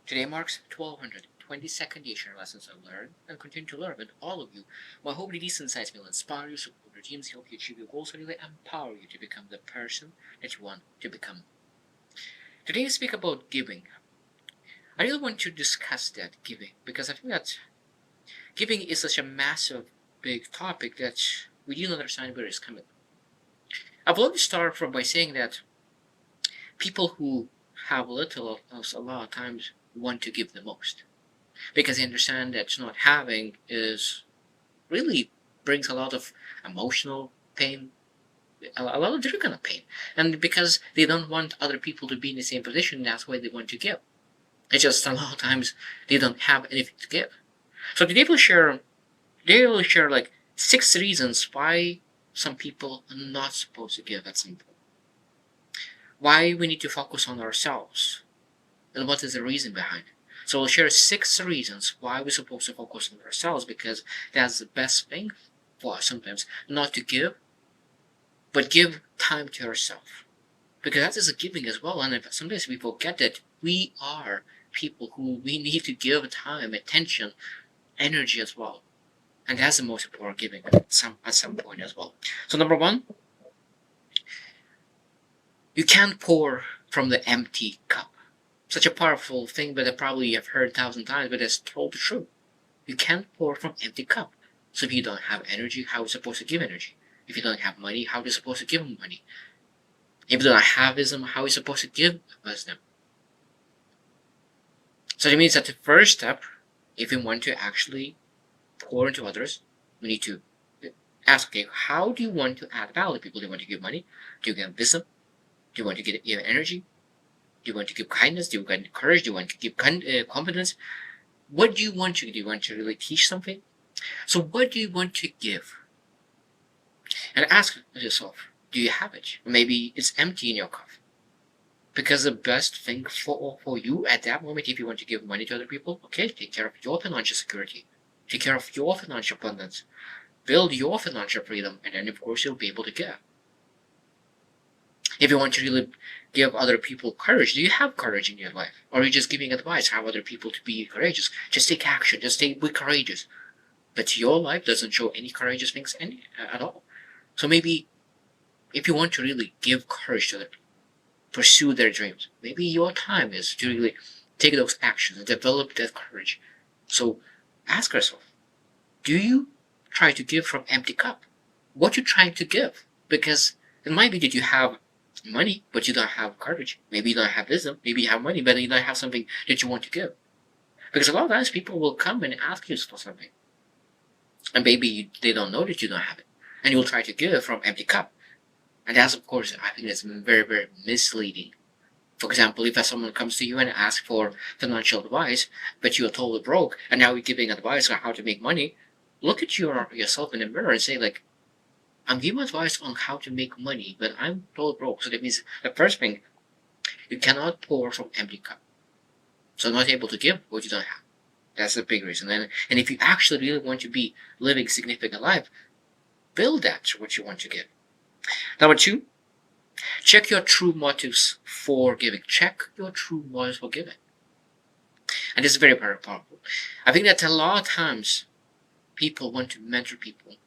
Today marks 1222nd day sharing lessons I learned and continue to learn with all of you. My hope that these insights will inspire you, support your dreams, help you achieve your goals, and really empower you to become the person that you want to become. Today we speak about giving. I really want to discuss that giving because I think that giving is such a massive, big topic that we didn't understand where it's coming. I will always start from by saying that people who have little a lot of times want to give the most because they understand that not having is really brings a lot of emotional pain, a lot of different kind of pain, and because they don't want other people to be in the same position, that's why they want to give. It's just a lot of times they don't have anything to give. So today they will share like 6 reasons why some people are not supposed to give at some point. Why we need to focus on ourselves and what is the reason behind it. So we'll share 6 reasons why we're supposed to focus on ourselves because that's the best thing for us sometimes. Not to give, but give time to yourself. Because that is a giving as well. And sometimes we forget that we are people who we need to give time, attention, energy as well. And that's the most important giving at some point as well. So number one, you can't pour from the empty cup. Such a powerful thing, but I probably have heard 1,000 times, but it's totally true. You can't pour from empty cup. So if you don't have energy, how are you supposed to give energy? If you don't have money, how are you supposed to give money? If you don't have wisdom, how are you supposed to give wisdom? So that means that the first step, if you want to actually pour into others, we need to ask, okay, how do you want to add value to people? Do you want to give money? Do you give wisdom? Do you want to give energy? Do you want to give kindness? Do you want courage? Do you want to give confidence? What do you want to do? Do you want to really teach something? So what do you want to give? And ask yourself, do you have it? Maybe it's empty in your cup. Because the best thing for you at that moment, if you want to give money to other people, okay, take care of your financial security. Take care of your financial abundance. Build your financial freedom, and then of course you'll be able to give. If you want to really give other people courage, do you have courage in your life? Or are you just giving advice how other people to be courageous? Just take action, just be courageous. But your life doesn't show any courageous things at all. So maybe if you want to really give courage to other people, pursue their dreams, maybe your time is to really take those actions and develop that courage. So ask yourself, do you try to give from empty cup? What you trying to give? Because it might be that you have money, but you don't have courage. Maybe you don't have wisdom. Maybe you have money, but you don't have something that you want to give. Because a lot of times people will come and ask you for something, and maybe they don't know that you don't have it, and you'll try to give from empty cup. And that's, of course, I think that's very, very misleading. For example, if someone comes to you and asks for financial advice, but you're totally broke, and now you're giving advice on how to make money, look at yourself in the mirror and say, like, I'm giving advice on how to make money, but I'm totally broke. So that means the first thing, you cannot pour from empty cup. So not able to give what you don't have. That's the big reason. And if you actually really want to be living significant life, build that what you want to give. Number two, check your true motives for giving. Check your true motives for giving. And this is very, very powerful. I think that a lot of times people want to mentor people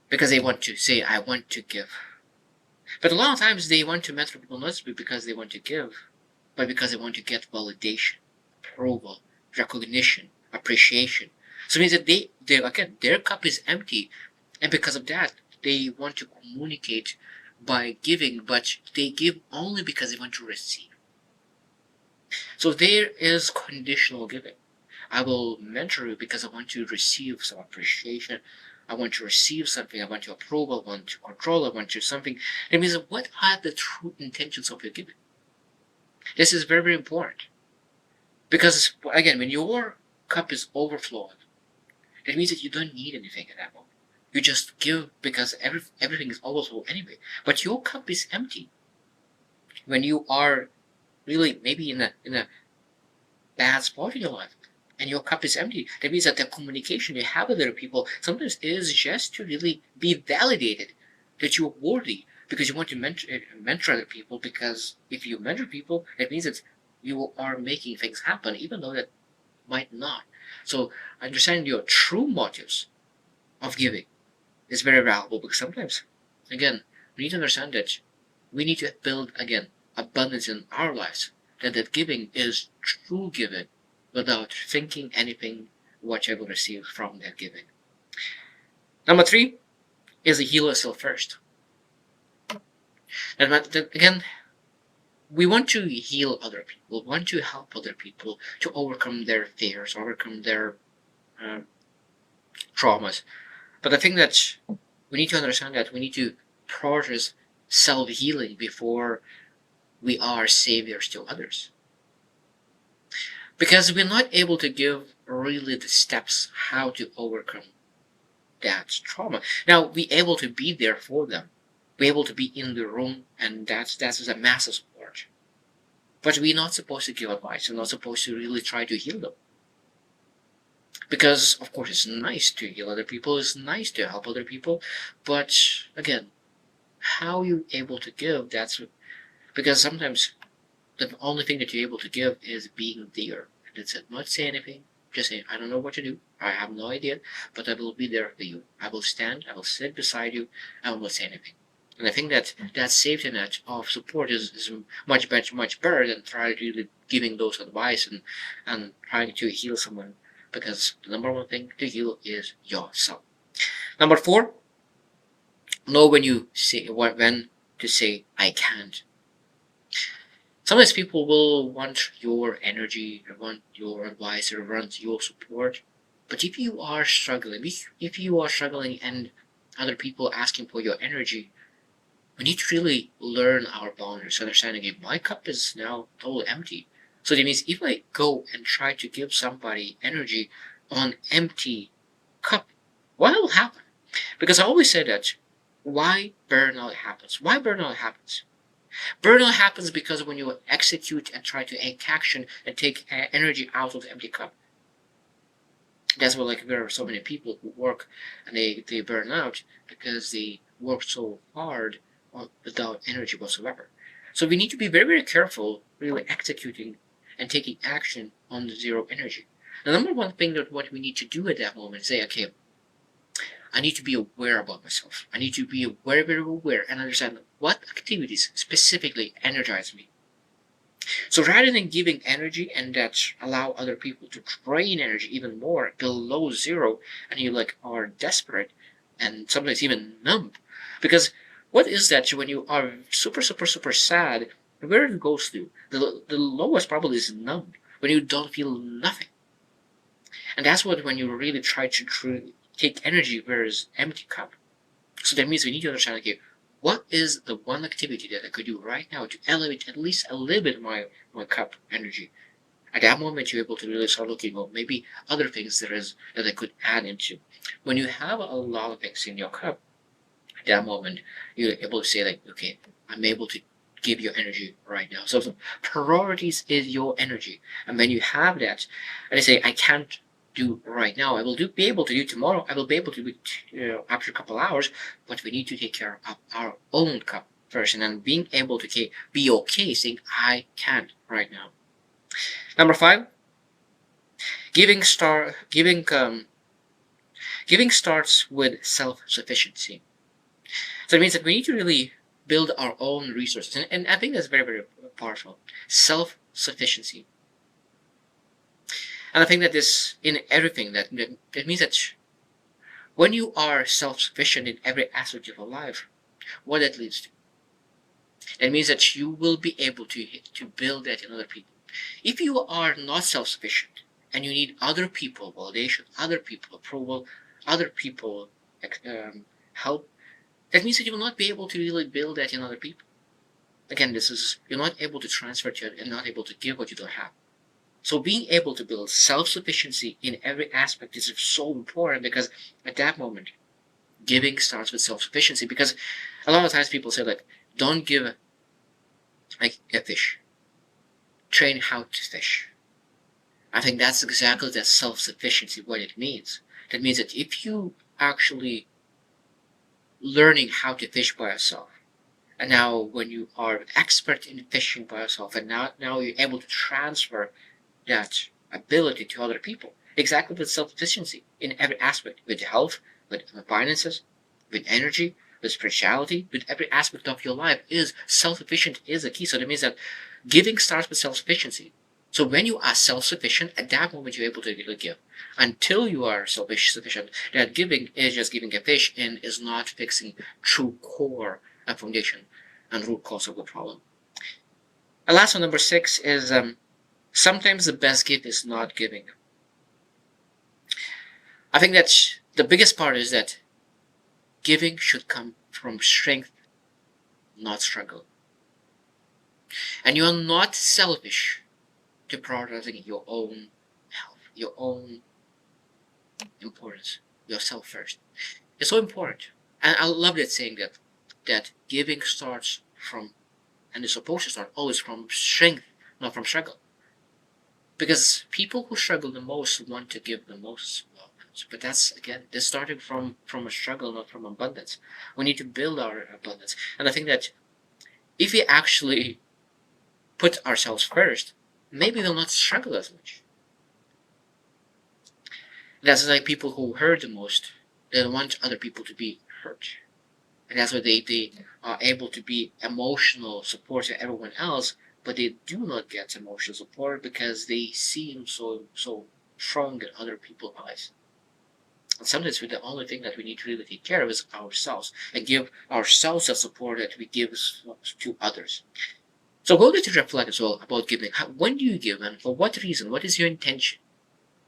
because they want to say, I want to give. But a lot of times they want to mentor people not because they want to give, but because they want to get validation, approval, recognition, appreciation. So it means that again, their cup is empty. And because of that, they want to communicate by giving, but they give only because they want to receive. So there is conditional giving. I will mentor you because I want to receive some appreciation. I want to receive something. I want to approve. I want to control. I want to something. It means what are the true intentions of your giving? This is very, very important. Because, again, when your cup is overflowed, it means that you don't need anything at that moment. You just give because everything is overflow anyway. But your cup is empty. When you are really maybe in a bad spot in your life, and your cup is empty, that means that the communication you have with other people sometimes is just to really be validated that you're worthy, because you want to mentor other people. Because if you mentor people, it means that you are making things happen, even though that might not. So understanding your true motives of giving is very valuable, because sometimes, again, we need to understand that we need to build, again, abundance in our lives. That giving is true giving without thinking anything what you will receive from that giving. Number three is heal yourself first. And again, we want to heal other people, want to help other people to overcome their fears, overcome their uh, traumas. But I think that we need to understand that we need to process self healing before we are saviors to others. Because we're not able to give really the steps how to overcome that trauma. Now, we're able to be there for them. We're able to be in the room, and that's a massive support. But we're not supposed to give advice. We're not supposed to really try to heal them. Because, of course, it's nice to heal other people, it's nice to help other people, but again, how you able to give, that's because sometimes the only thing that you're able to give is being there. That's it. Not say anything, just say, I don't know what to do, I have no idea, but I will be there for you. I will stand, I will sit beside you, I will not say anything. And I think that that safety net of support is much better than trying to giving those advice and trying to heal someone, because the number one thing to heal is yourself. Number four, know when to say I can't. Sometimes people will want your energy, or want your advice, or want your support. But if you are struggling, if you are struggling and other people asking for your energy, we need to really learn our boundaries, understanding if my cup is now totally empty. So that means if I go and try to give somebody energy on empty cup, what will happen? Because I always say that why burnout happens. Why burnout happens? Burnout happens because when you execute and try to take action and take energy out of the empty cup, that's why like there are so many people who work and they burn out because they work so hard without energy whatsoever. So we need to be very careful really executing and taking action on the zero energy. The number one thing that what we need to do at that moment is say, okay, I need to be aware about myself. I need to be very aware and understand what activities specifically energize me. So rather than giving energy and that allow other people to drain energy even more below zero, and you like are desperate and sometimes even numb, because what is that when you are super sad? Where it goes to the lowest probably is numb when you don't feel nothing, and that's what when you really try to take energy where is empty cup. So that means we need to understand, okay, what is the one activity that I could do right now to elevate at least a little bit my cup energy? At that moment, you're able to really start looking, well, maybe other things there is that I could add into. When you have a lot of things in your cup, at that moment, you're able to say, like, okay, I'm able to give your energy right now. So priorities is your energy. And when you have that, and I say, I can't do right now. I will be able to do tomorrow. I will be able to do after a couple hours. But we need to take care of our own cup first, and then being able to be okay saying I can't right now. Number five, giving starts with self-sufficiency. So it means that we need to really build our own resources, and I think that's very powerful. Self-sufficiency. And I think that this in everything that means that when you are self-sufficient in every aspect of your life, what that leads to, it means that you will be able to build that in other people. If you are not self-sufficient and you need other people validation, other people approval, other people help, that means that you will not be able to really build that in other people. Again, this is you're not able to transfer to it and not able to give what you don't have. So being able to build self-sufficiency in every aspect is so important, because at that moment, giving starts with self-sufficiency. Because a lot of times people say, like, don't give like a fish. Train how to fish. I think that's exactly that self-sufficiency, what it means. That means that if you actually learning how to fish by yourself, And now when you are an expert in fishing by yourself, and now you're able to transfer that ability to other people. Exactly with self-sufficiency in every aspect, with health, with finances, with energy, with spirituality, with every aspect of your life is self-sufficient is a key. So that means that giving starts with self-sufficiency. So when you are self-sufficient, at that moment you're able to give. Until you are self-sufficient, that giving is just giving a fish and is not fixing true core and foundation and root cause of the problem. And last one, number 6 is sometimes the best gift is not giving. I think that the biggest part is that giving should come from strength, not struggle. And you're not selfish to prioritizing your own health, your own importance, yourself first. It's so important. And I love that saying that giving starts from, and is supposed to start always from strength, not from struggle. Because people who struggle the most want to give the most. But that's again, this starting from a struggle, not from abundance. We need to build our abundance, and I think that if we actually put ourselves first, maybe we'll not struggle as much. That's like people who hurt the most. They don't want other people to be hurt, and that's why they are able to be emotional support to everyone else, but they do not get emotional support because they seem so strong in other people's eyes. And sometimes the only thing that we need to really take care of is ourselves and give ourselves the support that we give to others. So go to reflect as well about giving. When do you give and for what reason? What is your intention?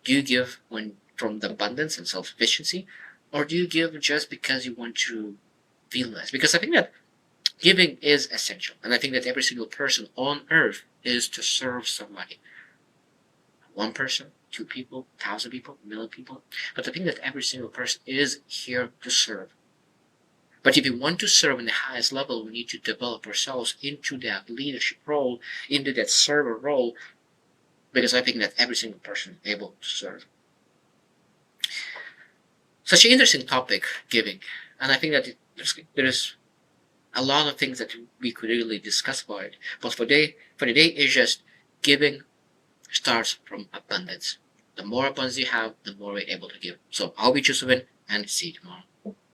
Do you give when from the abundance and self-sufficiency, or do you give just because you want to feel nice? Because I think that giving is essential, and I think that every single person on earth is to serve somebody. One person, two people, 1,000 people, 1,000,000 people. But I think that every single person is here to serve. But if we want to serve in the highest level, we need to develop ourselves into that leadership role, into that server role, because I think that every single person is able to serve. Such an interesting topic, giving. And I think that there's a lot of things that we could really discuss about it. But for today, it's just giving starts from abundance. The more abundance you have, the more you're able to give. So I'll be choosing and see you tomorrow.